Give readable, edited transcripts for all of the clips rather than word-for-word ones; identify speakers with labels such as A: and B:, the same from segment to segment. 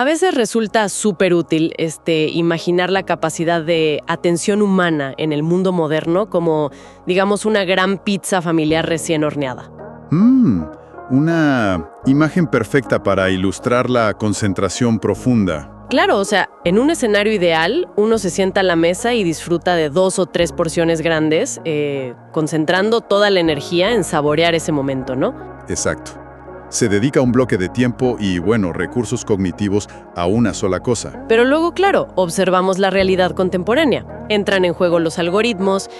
A: A veces resulta súper útil imaginar la capacidad de atención humana en el mundo moderno como, digamos, una gran pizza familiar recién horneada.
B: Una imagen perfecta para ilustrar la concentración profunda.
A: Claro, o sea, en un escenario ideal, uno se sienta a la mesa y disfruta de 2 o 3 porciones grandes, concentrando toda la energía en saborear ese momento, ¿no?
B: Exacto. Se dedica un bloque de tiempo y, recursos cognitivos a una sola cosa.
A: Pero luego, claro, observamos la realidad contemporánea. Entran en juego los algoritmos,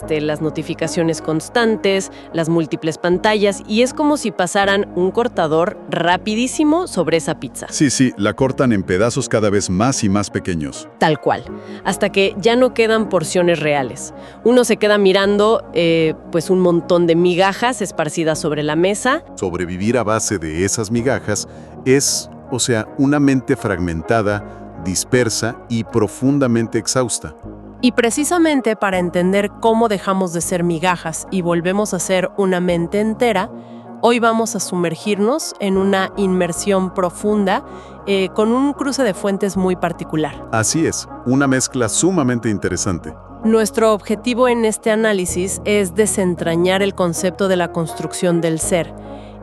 A: las notificaciones constantes, las múltiples pantallas, y es como si pasaran un cortador rapidísimo sobre esa pizza.
B: Sí, la cortan en pedazos cada vez más y más pequeños.
A: Tal cual, hasta que ya no quedan porciones reales. Uno se queda mirando, un montón de migajas esparcidas sobre la mesa.
C: Sobrevivir a base de esas migajas es, una mente fragmentada, dispersa y profundamente exhausta.
D: Y precisamente para entender cómo dejamos de ser migajas y volvemos a ser una mente entera, hoy vamos a sumergirnos en una inmersión profunda con un cruce de fuentes muy particular.
C: Así es, una mezcla sumamente interesante.
D: Nuestro objetivo en este análisis es desentrañar el concepto de la construcción del ser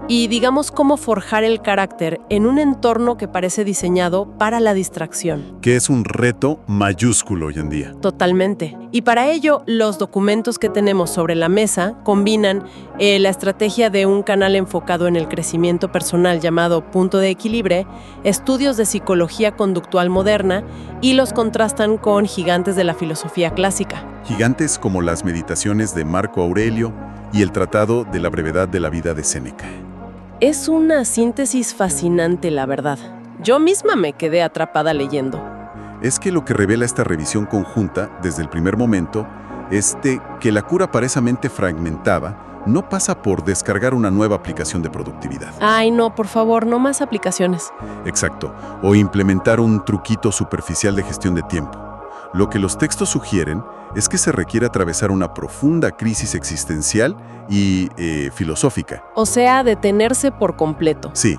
D: y, digamos, cómo forjar el carácter en un entorno que parece diseñado para la distracción.
C: Que es un reto mayúsculo hoy en día.
D: Totalmente. Y para ello, los documentos que tenemos sobre la mesa combinan la estrategia de un canal enfocado en el crecimiento personal llamado Punto de Equilibrio, estudios de psicología conductual moderna y los contrastan con gigantes de la filosofía clásica.
C: Gigantes como las meditaciones de Marco Aurelio y el Tratado de la Brevedad de la Vida de Séneca.
D: Es una síntesis fascinante, la verdad. Yo misma me quedé atrapada leyendo.
C: Es que lo que revela esta revisión conjunta, desde el primer momento, es que la cura para esa mente fragmentada no pasa por descargar una nueva aplicación de productividad.
D: Ay, no, por favor, no más aplicaciones.
C: Exacto, o implementar un truquito superficial de gestión de tiempo. Lo que los textos sugieren es que se requiere atravesar una profunda crisis existencial y filosófica.
D: O sea, detenerse por completo.
C: Sí.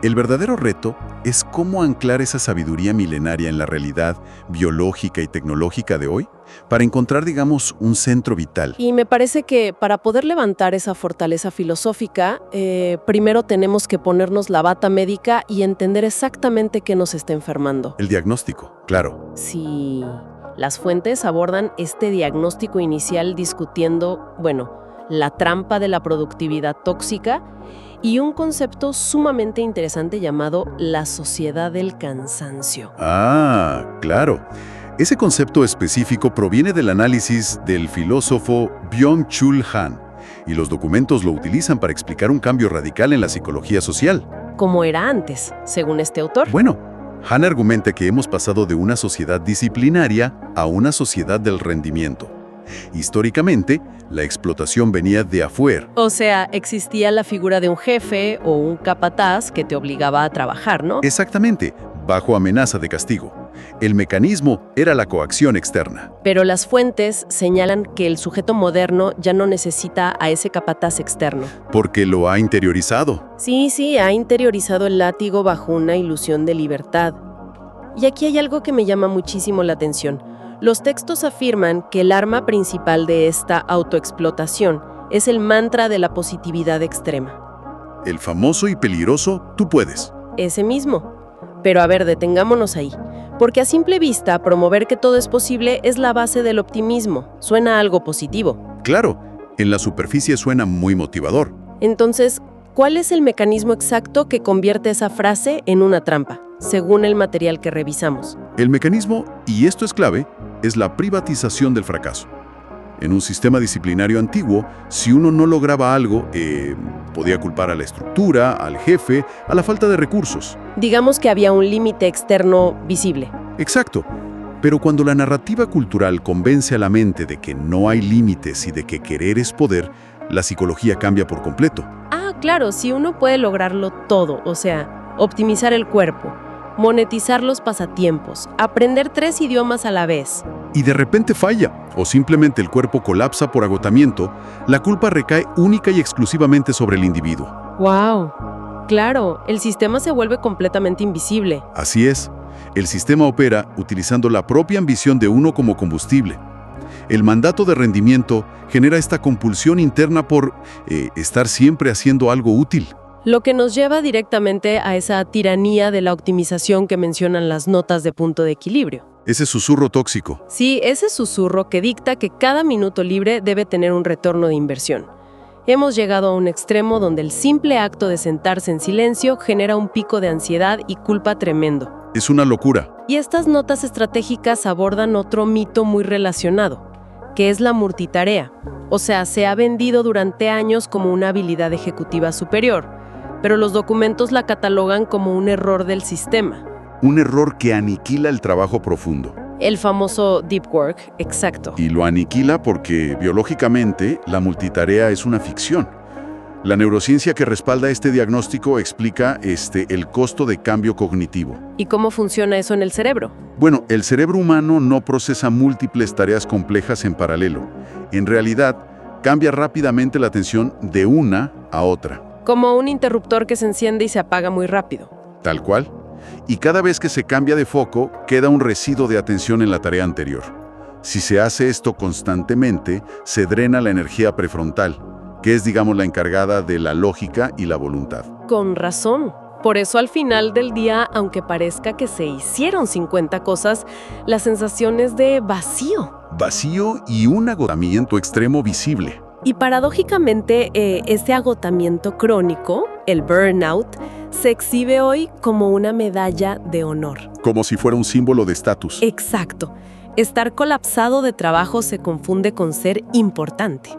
C: El verdadero reto es cómo anclar esa sabiduría milenaria en la realidad biológica y tecnológica de hoy para encontrar, digamos, un centro vital.
D: Y me parece que para poder levantar esa fortaleza filosófica, primero tenemos que ponernos la bata médica y entender exactamente qué nos está enfermando.
C: El diagnóstico, claro.
D: Sí, las fuentes abordan este diagnóstico inicial discutiendo, la trampa de la productividad tóxica y un concepto sumamente interesante llamado la sociedad del cansancio.
C: Ah, claro. Ese concepto específico proviene del análisis del filósofo Byung-Chul Han, y los documentos lo utilizan para explicar un cambio radical en la psicología social.
D: Como era antes, según este autor.
C: Bueno, Han argumenta que hemos pasado de una sociedad disciplinaria a una sociedad del rendimiento. Históricamente, la explotación venía de afuera.
D: O sea, existía la figura de un jefe o un capataz que te obligaba a trabajar, ¿no?
C: Exactamente, bajo amenaza de castigo. El mecanismo era la coacción externa.
D: Pero las fuentes señalan que el sujeto moderno ya no necesita a ese capataz externo.
C: Porque lo ha interiorizado.
D: Sí, ha interiorizado el látigo bajo una ilusión de libertad. Y aquí hay algo que me llama muchísimo la atención. Los textos afirman que el arma principal de esta autoexplotación es el mantra de la positividad extrema.
C: El famoso y peligroso "tú puedes".
D: Ese mismo. Pero a ver, detengámonos ahí. Porque a simple vista, promover que todo es posible es la base del optimismo. Suena algo positivo.
C: Claro, en la superficie suena muy motivador.
D: Entonces, ¿cuál es el mecanismo exacto que convierte esa frase en una trampa, según el material que revisamos?
C: El mecanismo, y esto es clave, es la privatización del fracaso. En un sistema disciplinario antiguo, si uno no lograba algo, podía culpar a la estructura, al jefe, a la falta de recursos.
D: Digamos que había un límite externo visible.
C: Exacto. Pero cuando la narrativa cultural convence a la mente de que no hay límites y de que querer es poder, la psicología cambia por completo.
D: Ah, claro, si uno puede lograrlo todo, o sea, optimizar el cuerpo, monetizar los pasatiempos, aprender 3 idiomas a la vez.
C: Y de repente falla, o simplemente el cuerpo colapsa por agotamiento, la culpa recae única y exclusivamente sobre el individuo.
D: ¡Wow!
A: Claro, el sistema se vuelve completamente invisible.
C: Así es, el sistema opera utilizando la propia ambición de uno como combustible. El mandato de rendimiento genera esta compulsión interna por estar siempre haciendo algo útil.
A: Lo que nos lleva directamente a esa tiranía de la optimización que mencionan las notas de punto de equilibrio.
C: Ese susurro tóxico.
A: Sí, ese susurro que dicta que cada minuto libre debe tener un retorno de inversión. Hemos llegado a un extremo donde el simple acto de sentarse en silencio genera un pico de ansiedad y culpa tremendo.
C: Es una locura.
A: Y estas notas estratégicas abordan otro mito muy relacionado, que es la multitarea. O sea, se ha vendido durante años como una habilidad ejecutiva superior, pero los documentos la catalogan como un error del sistema.
C: Un error que aniquila el trabajo profundo.
A: El famoso deep work, exacto.
C: Y lo aniquila porque, biológicamente, la multitarea es una ficción. La neurociencia que respalda este diagnóstico explica el costo de cambio cognitivo.
A: ¿Y cómo funciona eso en el cerebro?
C: Bueno, el cerebro humano no procesa múltiples tareas complejas en paralelo. En realidad, cambia rápidamente la atención de una a otra.
A: Como un interruptor que se enciende y se apaga muy rápido.
C: Tal cual. Y cada vez que se cambia de foco, queda un residuo de atención en la tarea anterior. Si se hace esto constantemente, se drena la energía prefrontal, que es, digamos, la encargada de la lógica y la voluntad.
A: Con razón. Por eso al final del día, aunque parezca que se hicieron 50 cosas, la sensación es de vacío.
C: Vacío y un agotamiento extremo visible.
A: Y paradójicamente, este agotamiento crónico, el burnout, se exhibe hoy como una medalla de honor.
C: Como si fuera un símbolo de estatus.
A: Exacto. Estar colapsado de trabajo se confunde con ser importante.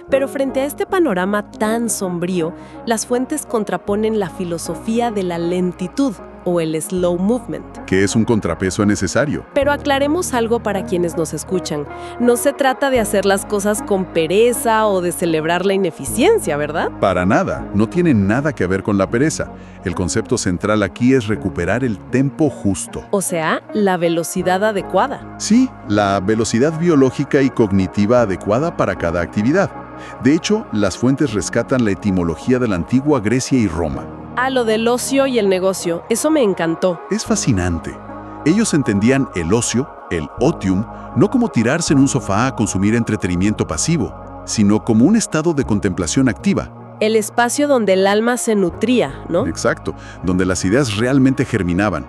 A: Pero frente a este panorama tan sombrío, las fuentes contraponen la filosofía de la lentitud o el slow movement.
C: Que es un contrapeso necesario.
A: Pero aclaremos algo para quienes nos escuchan. No se trata de hacer las cosas con pereza o de celebrar la ineficiencia, ¿verdad?
C: Para nada, no tiene nada que ver con la pereza. El concepto central aquí es recuperar el tempo justo.
A: O sea, la velocidad adecuada.
C: Sí, la velocidad biológica y cognitiva adecuada para cada actividad. De hecho, las fuentes rescatan la etimología de la antigua Grecia y Roma.
A: Ah, lo del ocio y el negocio, eso me encantó.
C: Es fascinante. Ellos entendían el ocio, el otium, no como tirarse en un sofá a consumir entretenimiento pasivo, sino como un estado de contemplación activa.
A: El espacio donde el alma se nutría, ¿no?
C: Exacto, donde las ideas realmente germinaban.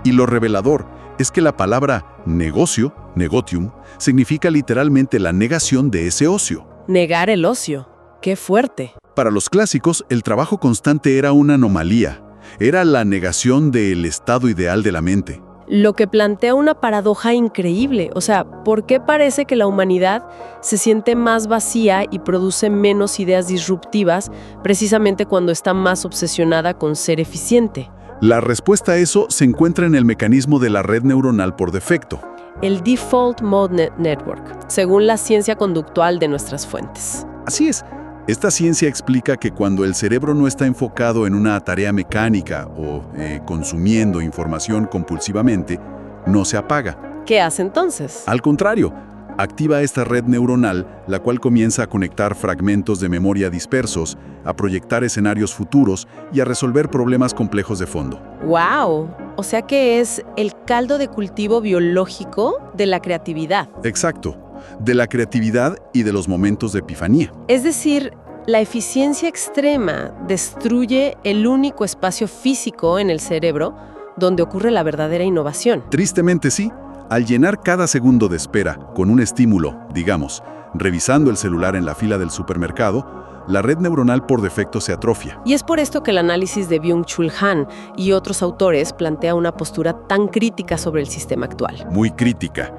C: Y lo revelador es que la palabra negocio, negotium, significa literalmente la negación de ese ocio.
A: Negar el ocio. ¡Qué fuerte!
C: Para los clásicos, el trabajo constante era una anomalía. Era la negación del estado ideal de la mente.
A: Lo que plantea una paradoja increíble. O sea, ¿por qué parece que la humanidad se siente más vacía y produce menos ideas disruptivas precisamente cuando está más obsesionada con ser eficiente?
C: La respuesta a eso se encuentra en el mecanismo de la red neuronal por defecto.
A: El Default Mode Network, según la ciencia conductual de nuestras fuentes.
C: Así es. Esta ciencia explica que cuando el cerebro no está enfocado en una tarea mecánica o consumiendo información compulsivamente, no se apaga.
A: ¿Qué hace entonces?
C: Al contrario, activa esta red neuronal, la cual comienza a conectar fragmentos de memoria dispersos, a proyectar escenarios futuros y a resolver problemas complejos de fondo.
A: ¡Wow! O sea que es el caldo de cultivo biológico de la creatividad.
C: Exacto, de la creatividad y de los momentos de epifanía.
A: Es decir, la eficiencia extrema destruye el único espacio físico en el cerebro donde ocurre la verdadera innovación.
C: Tristemente sí. Al llenar cada segundo de espera con un estímulo, digamos, revisando el celular en la fila del supermercado, la red neuronal por defecto se atrofia.
A: Y es por esto que el análisis de Byung-Chul Han y otros autores plantea una postura tan crítica sobre el sistema actual.
C: Muy crítica.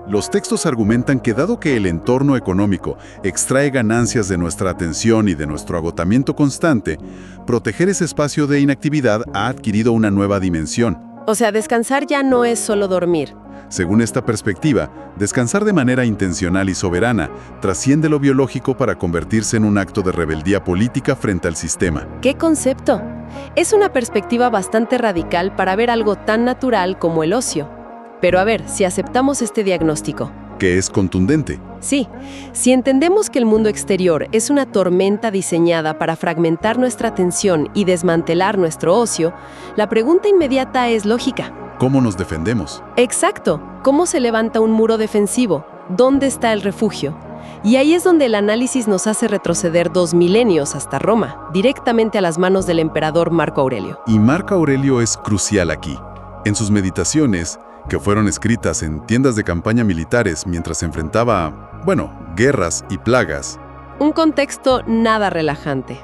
C: Los textos argumentan que dado que el entorno económico extrae ganancias de nuestra atención y de nuestro agotamiento constante, proteger ese espacio de inactividad ha adquirido una nueva dimensión.
A: O sea, descansar ya no es solo dormir.
C: Según esta perspectiva, descansar de manera intencional y soberana trasciende lo biológico para convertirse en un acto de rebeldía política frente al sistema.
A: ¿Qué concepto? Es una perspectiva bastante radical para ver algo tan natural como el ocio. Pero a ver, si aceptamos este diagnóstico.
C: Que es contundente.
A: Sí, si entendemos que el mundo exterior es una tormenta diseñada para fragmentar nuestra atención y desmantelar nuestro ocio, la pregunta inmediata es lógica.
C: ¿Cómo nos defendemos?
A: Exacto. ¿Cómo se levanta un muro defensivo? ¿Dónde está el refugio? Y ahí es donde el análisis nos hace retroceder 2 milenios hasta Roma, directamente a las manos del emperador Marco Aurelio.
C: Y Marco Aurelio es crucial aquí. En sus meditaciones, que fueron escritas en tiendas de campaña militares mientras se enfrentaba, guerras y plagas.
A: Un contexto nada relajante.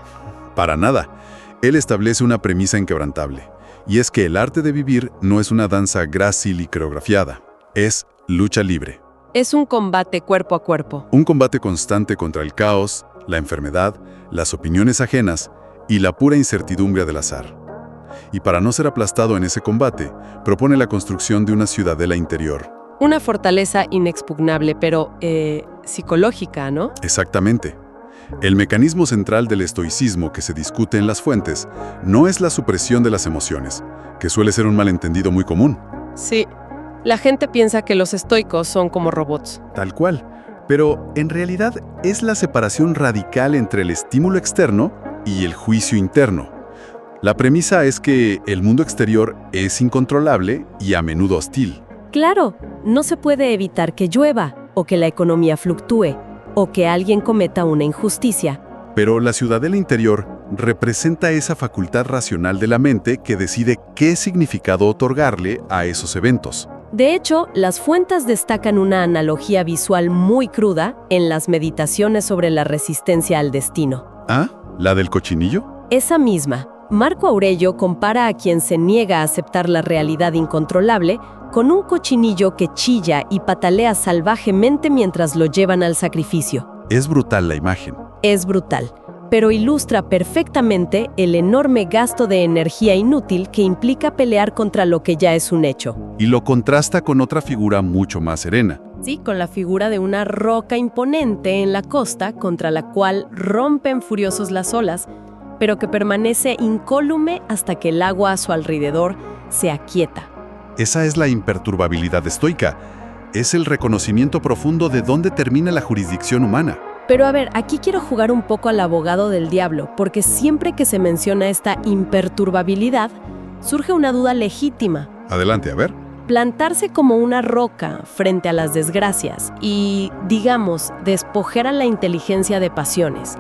C: Para nada. Él establece una premisa inquebrantable, y es que el arte de vivir no es una danza grácil y coreografiada, es lucha libre.
A: Es un combate cuerpo a cuerpo.
C: Un combate constante contra el caos, la enfermedad, las opiniones ajenas y la pura incertidumbre del azar. Y para no ser aplastado en ese combate, propone la construcción de una ciudadela interior.
A: Una fortaleza inexpugnable, pero psicológica, ¿no?
C: Exactamente. El mecanismo central del estoicismo que se discute en las fuentes no es la supresión de las emociones, que suele ser un malentendido muy común.
A: Sí. La gente piensa que los estoicos son como robots.
C: Tal cual. Pero en realidad es la separación radical entre el estímulo externo y el juicio interno. La premisa es que el mundo exterior es incontrolable y a menudo hostil.
A: Claro, no se puede evitar que llueva, o que la economía fluctúe, o que alguien cometa una injusticia.
C: Pero la ciudadela interior representa esa facultad racional de la mente que decide qué significado otorgarle a esos eventos.
A: De hecho, las fuentes destacan una analogía visual muy cruda en las meditaciones sobre la resistencia al destino.
C: ¿Ah? ¿La del cochinillo?
A: Esa misma. Marco Aurelio compara a quien se niega a aceptar la realidad incontrolable con un cochinillo que chilla y patalea salvajemente mientras lo llevan al sacrificio.
C: Es brutal la imagen.
A: Es brutal, pero ilustra perfectamente el enorme gasto de energía inútil que implica pelear contra lo que ya es un hecho.
C: Y lo contrasta con otra figura mucho más serena.
A: Sí, con la figura de una roca imponente en la costa contra la cual rompen furiosos las olas, pero que permanece incólume hasta que el agua a su alrededor se aquieta.
C: Esa es la imperturbabilidad estoica. Es el reconocimiento profundo de dónde termina la jurisdicción humana.
A: Pero a ver, aquí quiero jugar un poco al abogado del diablo, porque siempre que se menciona esta imperturbabilidad, surge una duda legítima.
C: Adelante, a ver.
A: Plantarse como una roca frente a las desgracias y, digamos, despojar a la inteligencia de pasiones,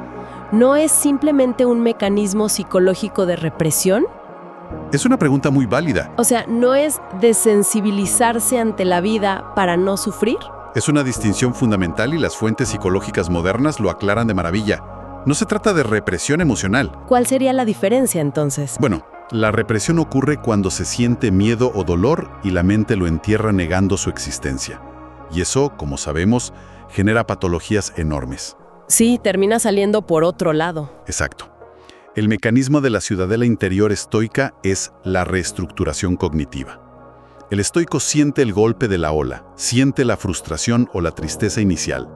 A: ¿no es simplemente un mecanismo psicológico de represión?
C: Es una pregunta muy válida.
A: O sea, ¿no es desensibilizarse ante la vida para no sufrir?
C: Es una distinción fundamental y las fuentes psicológicas modernas lo aclaran de maravilla. No se trata de represión emocional.
A: ¿Cuál sería la diferencia entonces?
C: Bueno, la represión ocurre cuando se siente miedo o dolor y la mente lo entierra negando su existencia. Y eso, como sabemos, genera patologías enormes.
A: Sí, termina saliendo por otro lado.
C: Exacto. El mecanismo de la ciudadela interior estoica es la reestructuración cognitiva. El estoico siente el golpe de la ola, siente la frustración o la tristeza inicial,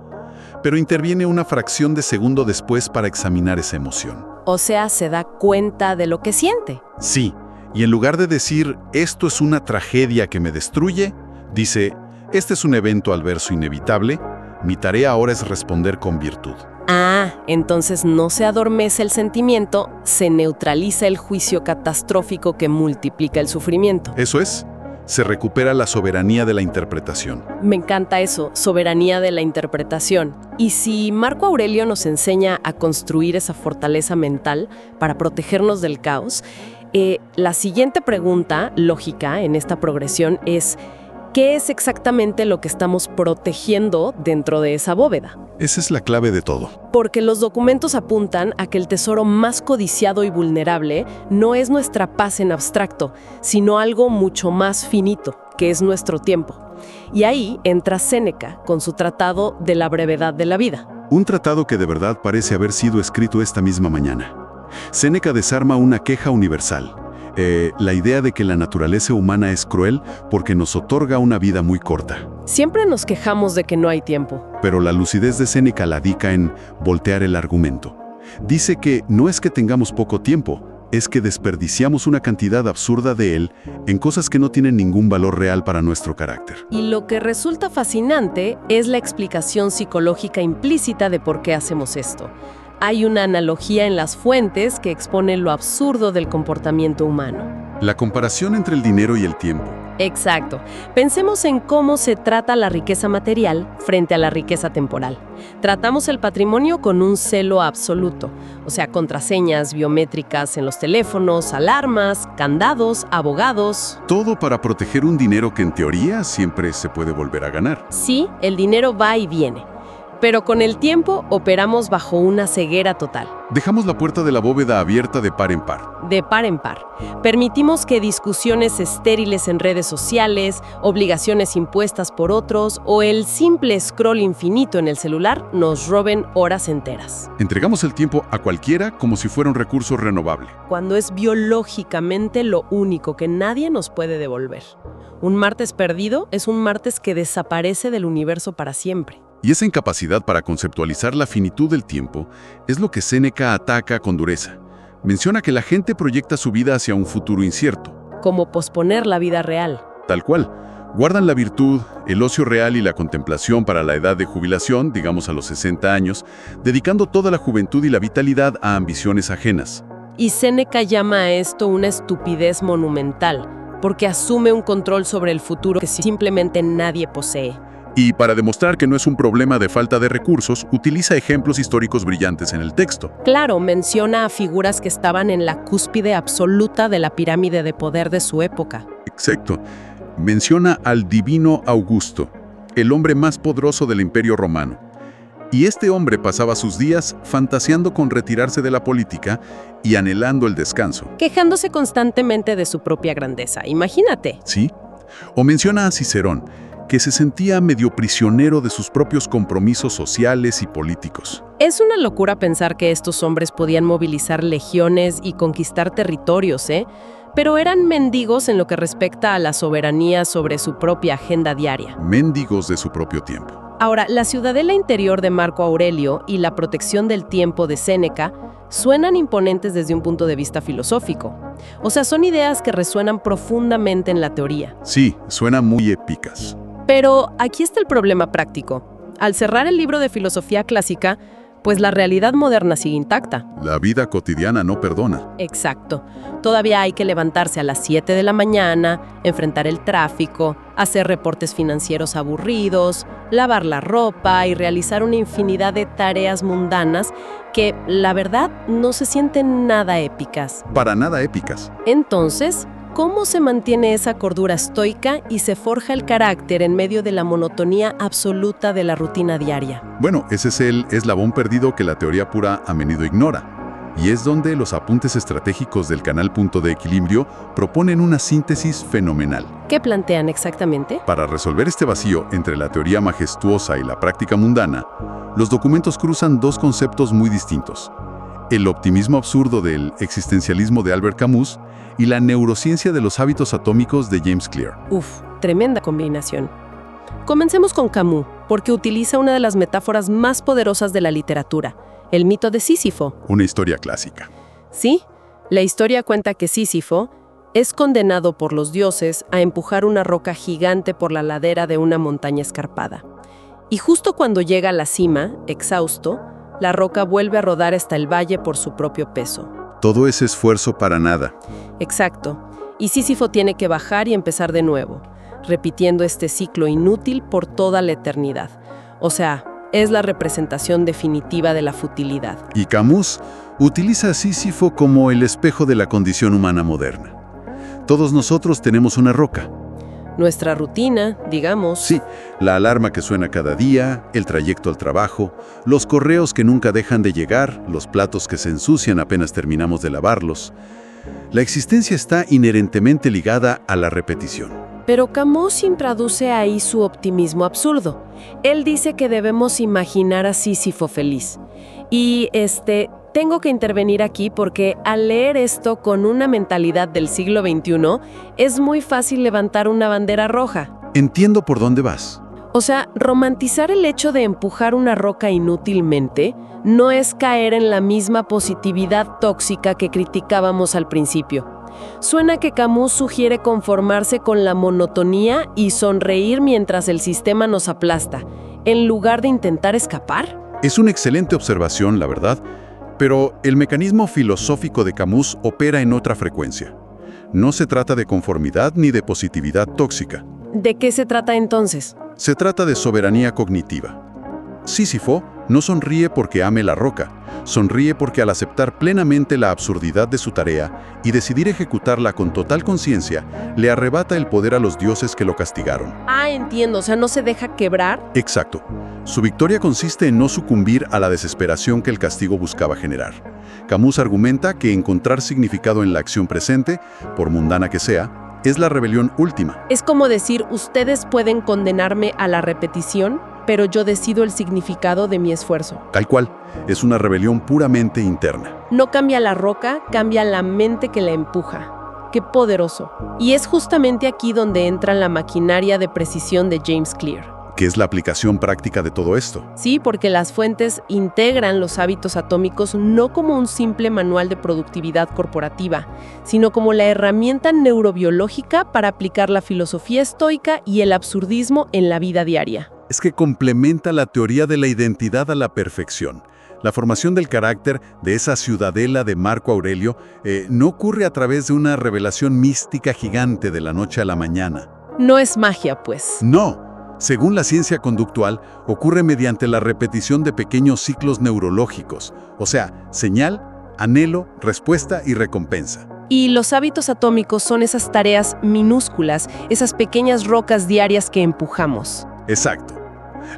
C: pero interviene una fracción de segundo después para examinar esa emoción.
A: O sea, se da cuenta de lo que siente.
C: Sí, y en lugar de decir, esto es una tragedia que me destruye, dice, este es un evento adverso inevitable, mi tarea ahora es responder con virtud.
A: Ah, entonces no se adormece el sentimiento, se neutraliza el juicio catastrófico que multiplica el sufrimiento.
C: Eso es, se recupera la soberanía de la interpretación.
A: Me encanta eso, soberanía de la interpretación. Y si Marco Aurelio nos enseña a construir esa fortaleza mental para protegernos del caos, la siguiente pregunta lógica en esta progresión es: ¿qué es exactamente lo que estamos protegiendo dentro de esa bóveda?
C: Esa es la clave de todo.
A: Porque los documentos apuntan a que el tesoro más codiciado y vulnerable no es nuestra paz en abstracto, sino algo mucho más finito, que es nuestro tiempo. Y ahí entra Séneca con su tratado de la brevedad de la vida.
C: Un tratado que de verdad parece haber sido escrito esta misma mañana. Séneca desarma una queja universal. La idea de que la naturaleza humana es cruel porque nos otorga una vida muy corta.
A: Siempre nos quejamos de que no hay tiempo.
C: Pero la lucidez de Séneca radica en voltear el argumento. Dice que no es que tengamos poco tiempo, es que desperdiciamos una cantidad absurda de él en cosas que no tienen ningún valor real para nuestro carácter.
A: Y lo que resulta fascinante es la explicación psicológica implícita de por qué hacemos esto. Hay una analogía en las fuentes que expone lo absurdo del comportamiento humano.
C: La comparación entre el dinero y el tiempo.
A: Exacto. Pensemos en cómo se trata la riqueza material frente a la riqueza temporal. Tratamos el patrimonio con un celo absoluto, o sea, contraseñas biométricas en los teléfonos, alarmas, candados, abogados.
C: Todo para proteger un dinero que en teoría siempre se puede volver a ganar.
A: Sí, el dinero va y viene. Pero con el tiempo operamos bajo una ceguera total.
C: Dejamos la puerta de la bóveda abierta de par en par.
A: De par en par. Permitimos que discusiones estériles en redes sociales, obligaciones impuestas por otros o el simple scroll infinito en el celular nos roben horas enteras.
C: Entregamos el tiempo a cualquiera como si fuera un recurso renovable.
A: Cuando es biológicamente lo único que nadie nos puede devolver. Un martes perdido es un martes que desaparece del universo para siempre.
C: Y esa incapacidad para conceptualizar la finitud del tiempo es lo que Séneca ataca con dureza. Menciona que la gente proyecta su vida hacia un futuro incierto.
A: Como posponer la vida real.
C: Tal cual. Guardan la virtud, el ocio real y la contemplación para la edad de jubilación, digamos a los 60 años, dedicando toda la juventud y la vitalidad a ambiciones ajenas.
A: Y Séneca llama a esto una estupidez monumental, porque asume un control sobre el futuro que simplemente nadie posee.
C: Y para demostrar que no es un problema de falta de recursos, utiliza ejemplos históricos brillantes en el texto.
A: Claro, menciona a figuras que estaban en la cúspide absoluta de la pirámide de poder de su época.
C: Exacto. Menciona al divino Augusto, el hombre más poderoso del Imperio Romano. Y este hombre pasaba sus días fantaseando con retirarse de la política y anhelando el descanso.
A: Quejándose constantemente de su propia grandeza, imagínate.
C: ¿Sí? O menciona a Cicerón, que se sentía medio prisionero de sus propios compromisos sociales y políticos.
A: Es una locura pensar que estos hombres podían movilizar legiones y conquistar territorios, pero eran mendigos en lo que respecta a la soberanía sobre su propia agenda diaria.
C: Mendigos de su propio tiempo.
A: Ahora, la ciudadela interior de Marco Aurelio y la protección del tiempo de Séneca suenan imponentes desde un punto de vista filosófico. O sea, son ideas que resuenan profundamente en la teoría.
C: Sí, suenan muy épicas.
A: Pero aquí está el problema práctico. Al cerrar el libro de filosofía clásica, pues la realidad moderna sigue intacta.
C: La vida cotidiana no perdona.
A: Exacto. Todavía hay que levantarse a las 7 de la mañana, enfrentar el tráfico, hacer reportes financieros aburridos, lavar la ropa y realizar una infinidad de tareas mundanas que, la verdad, no se sienten nada épicas.
C: Para nada épicas.
A: Entonces, ¿cómo se mantiene esa cordura estoica y se forja el carácter en medio de la monotonía absoluta de la rutina diaria?
C: Bueno, ese es el eslabón perdido que la teoría pura a menudo ignora. Y es donde los apuntes estratégicos del canal Punto de Equilibrio proponen una síntesis fenomenal.
A: ¿Qué plantean exactamente?
C: Para resolver este vacío entre la teoría majestuosa y la práctica mundana, los documentos cruzan dos conceptos muy distintos: el optimismo absurdo del existencialismo de Albert Camus y la neurociencia de los hábitos atómicos de James Clear.
A: Tremenda combinación. Comencemos con Camus, porque utiliza una de las metáforas más poderosas de la literatura, el mito de Sísifo.
C: Una historia clásica.
A: Sí, la historia cuenta que Sísifo es condenado por los dioses a empujar una roca gigante por la ladera de una montaña escarpada. Y justo cuando llega a la cima, exhausto, la roca vuelve a rodar hasta el valle por su propio peso.
C: Todo ese esfuerzo para nada.
A: Exacto. Y Sísifo tiene que bajar y empezar de nuevo, repitiendo este ciclo inútil por toda la eternidad. O sea, es la representación definitiva de la futilidad.
C: Y Camus utiliza a Sísifo como el espejo de la condición humana moderna. Todos nosotros tenemos una roca.
A: Nuestra rutina, digamos.
C: Sí, la alarma que suena cada día, el trayecto al trabajo, los correos que nunca dejan de llegar, los platos que se ensucian apenas terminamos de lavarlos. La existencia está inherentemente ligada a la repetición.
A: Pero Camus introduce ahí su optimismo absurdo. Él dice que debemos imaginar a Sísifo feliz. Y tengo que intervenir aquí porque al leer esto con una mentalidad del siglo XXI, es muy fácil levantar una bandera roja.
C: Entiendo por dónde vas.
D: O sea, romantizar el hecho de empujar una roca inútilmente no es caer en la misma positividad tóxica que criticábamos al principio. Suena que Camus sugiere conformarse con la monotonía y sonreír mientras el sistema nos aplasta, en lugar de intentar escapar.
C: Es una excelente observación, la verdad, pero el mecanismo filosófico de Camus opera en otra frecuencia. No se trata de conformidad ni de positividad tóxica.
D: ¿De qué se trata entonces?
C: Se trata de soberanía cognitiva. Sísifo no sonríe porque ame la roca, sonríe porque al aceptar plenamente la absurdidad de su tarea y decidir ejecutarla con total conciencia, le arrebata el poder a los dioses que lo castigaron.
D: Ah, entiendo, o sea, no se deja quebrar.
C: Exacto. Su victoria consiste en no sucumbir a la desesperación que el castigo buscaba generar. Camus argumenta que encontrar significado en la acción presente, por mundana que sea, es la rebelión última.
D: Es como decir, ustedes pueden condenarme a la repetición, pero yo decido el significado de mi esfuerzo.
C: Tal cual, es una rebelión puramente interna.
D: No cambia la roca, cambia la mente que la empuja. ¡Qué poderoso! Y es justamente aquí donde entra la maquinaria de precisión de James Clear.
C: ¿Qué es la aplicación práctica de todo esto?
D: Sí, porque las fuentes integran los hábitos atómicos no como un simple manual de productividad corporativa, sino como la herramienta neurobiológica para aplicar la filosofía estoica y el absurdismo en la vida diaria.
C: Es que complementa la teoría de la identidad a la perfección. La formación del carácter de esa ciudadela de Marco Aurelio no ocurre a través de una revelación mística gigante de la noche a la mañana.
D: No es magia, pues.
C: No. Según la ciencia conductual, ocurre mediante la repetición de pequeños ciclos neurológicos, o sea, señal, anhelo, respuesta y recompensa.
D: Y los hábitos atómicos son esas tareas minúsculas, esas pequeñas rocas diarias que empujamos.
C: Exacto.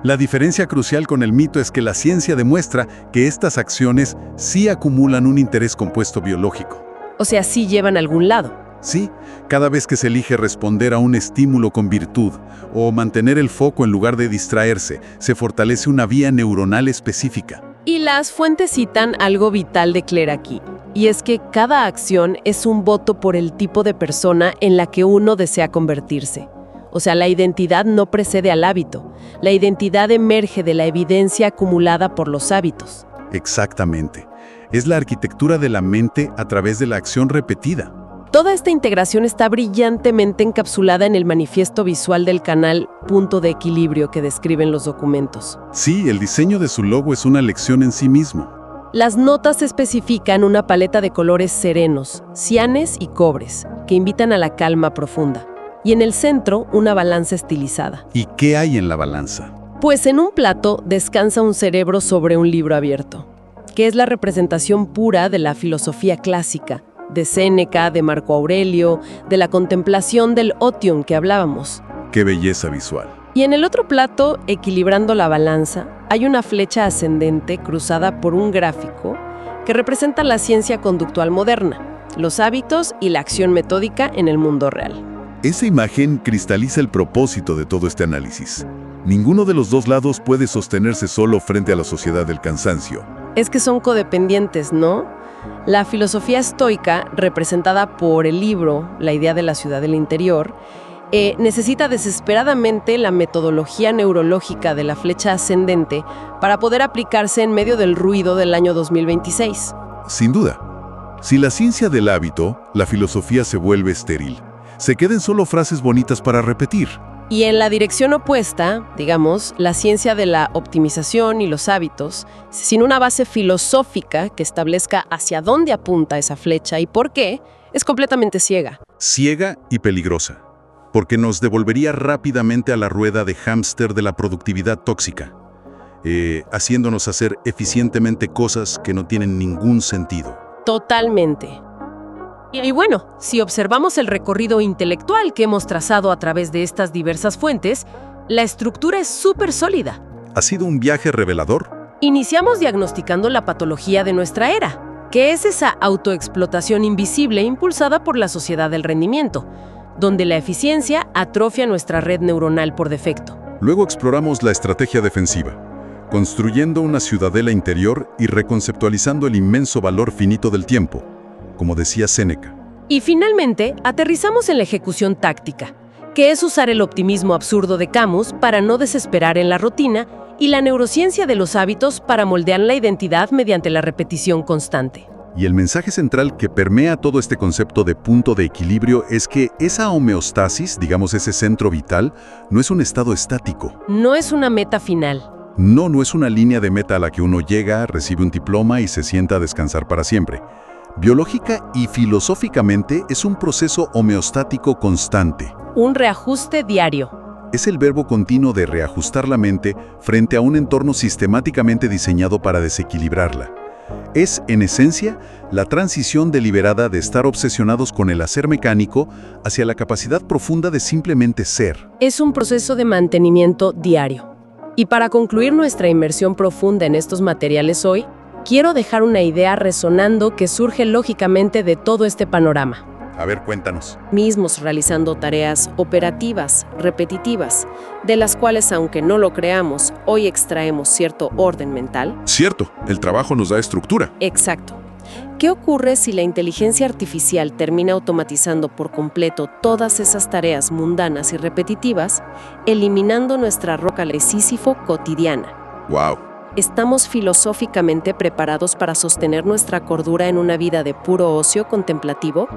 C: La diferencia crucial con el mito es que la ciencia demuestra que estas acciones sí acumulan un interés compuesto biológico.
D: O sea, sí llevan a algún lado.
C: Sí, cada vez que se elige responder a un estímulo con virtud o mantener el foco en lugar de distraerse, se fortalece una vía neuronal específica.
D: Y las fuentes citan algo vital de Clear aquí, y es que cada acción es un voto por el tipo de persona en la que uno desea convertirse. O sea, la identidad no precede al hábito, la identidad emerge de la evidencia acumulada por los hábitos.
C: Exactamente. Es la arquitectura de la mente a través de la acción repetida.
D: Toda esta integración está brillantemente encapsulada en el manifiesto visual del canal Punto de Equilibrio que describen los documentos.
C: Sí, el diseño de su logo es una lección en sí mismo.
D: Las notas especifican una paleta de colores serenos, cianes y cobres, que invitan a la calma profunda. Y en el centro, una balanza estilizada.
C: ¿Y qué hay en la balanza?
D: Pues en un plato descansa un cerebro sobre un libro abierto, que es la representación pura de la filosofía clásica, de Séneca, de Marco Aurelio, de la contemplación del otium que hablábamos.
C: ¡Qué belleza visual!
D: Y en el otro plato, equilibrando la balanza, hay una flecha ascendente cruzada por un gráfico que representa la ciencia conductual moderna, los hábitos y la acción metódica en el mundo real.
C: Esa imagen cristaliza el propósito de todo este análisis. Ninguno de los dos lados puede sostenerse solo frente a la sociedad del cansancio.
D: Es que son codependientes, ¿no? La filosofía estoica, representada por el libro La idea de la ciudad del interior, necesita desesperadamente la metodología neurológica de la flecha ascendente para poder aplicarse en medio del ruido del año 2026.
C: Sin duda. Si la ciencia del hábito, la filosofía se vuelve estéril. Se queden solo frases bonitas para repetir.
D: Y en la dirección opuesta, digamos, la ciencia de la optimización y los hábitos, sin una base filosófica que establezca hacia dónde apunta esa flecha y por qué, es completamente ciega.
C: Ciega y peligrosa, porque nos devolvería rápidamente a la rueda de hámster de la productividad tóxica, haciéndonos hacer eficientemente cosas que no tienen ningún sentido.
D: Totalmente. Y bueno, si observamos el recorrido intelectual que hemos trazado a través de estas diversas fuentes, la estructura es súper sólida.
C: ¿Ha sido un viaje revelador?
D: Iniciamos diagnosticando la patología de nuestra era, que es esa autoexplotación invisible impulsada por la sociedad del rendimiento, donde la eficiencia atrofia nuestra red neuronal por defecto.
C: Luego exploramos la estrategia defensiva, construyendo una ciudadela interior y reconceptualizando el inmenso valor finito del tiempo, como decía Séneca.
D: Y finalmente, aterrizamos en la ejecución táctica,
A: que es usar el optimismo absurdo de Camus para no desesperar en la rutina y la neurociencia de los hábitos para moldear la identidad mediante la repetición constante.
C: Y el mensaje central que permea todo este concepto de punto de equilibrio es que esa homeostasis, digamos ese centro vital, no es un estado estático.
A: No es una meta final.
C: No es una línea de meta a la que uno llega, recibe un diploma y se sienta a descansar para siempre. Biológica y filosóficamente es un proceso homeostático constante.
A: Un reajuste diario.
C: Es el verbo continuo de reajustar la mente frente a un entorno sistemáticamente diseñado para desequilibrarla. Es, en esencia, la transición deliberada de estar obsesionados con el hacer mecánico hacia la capacidad profunda de simplemente ser.
A: Es un proceso de mantenimiento diario. Y para concluir nuestra inmersión profunda en estos materiales hoy, quiero dejar una idea resonando que surge lógicamente de todo este panorama.
C: A ver, cuéntanos.
A: Mismos realizando tareas operativas, repetitivas, de las cuales, aunque no lo creamos, hoy extraemos cierto orden mental.
C: Cierto, el trabajo nos da estructura.
A: Exacto. ¿Qué ocurre si la inteligencia artificial termina automatizando por completo todas esas tareas mundanas y repetitivas, eliminando nuestra roca de Sísifo cotidiana?
C: ¡Wow!
A: ¿Estamos filosóficamente preparados para sostener nuestra cordura en una vida de puro ocio contemplativo?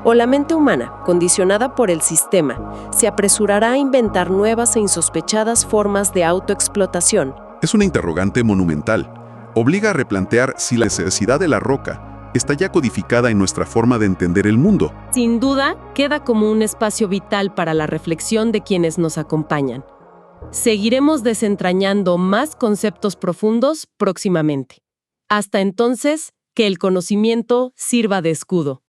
A: ¿O la mente humana, condicionada por el sistema, se apresurará a inventar nuevas e insospechadas formas de autoexplotación?
C: Es una interrogante monumental. Obliga a replantear si la necesidad de la roca está ya codificada en nuestra forma de entender el mundo.
A: Sin duda, queda como un espacio vital para la reflexión de quienes nos acompañan. Seguiremos desentrañando más conceptos profundos próximamente. Hasta entonces, que el conocimiento sirva de escudo.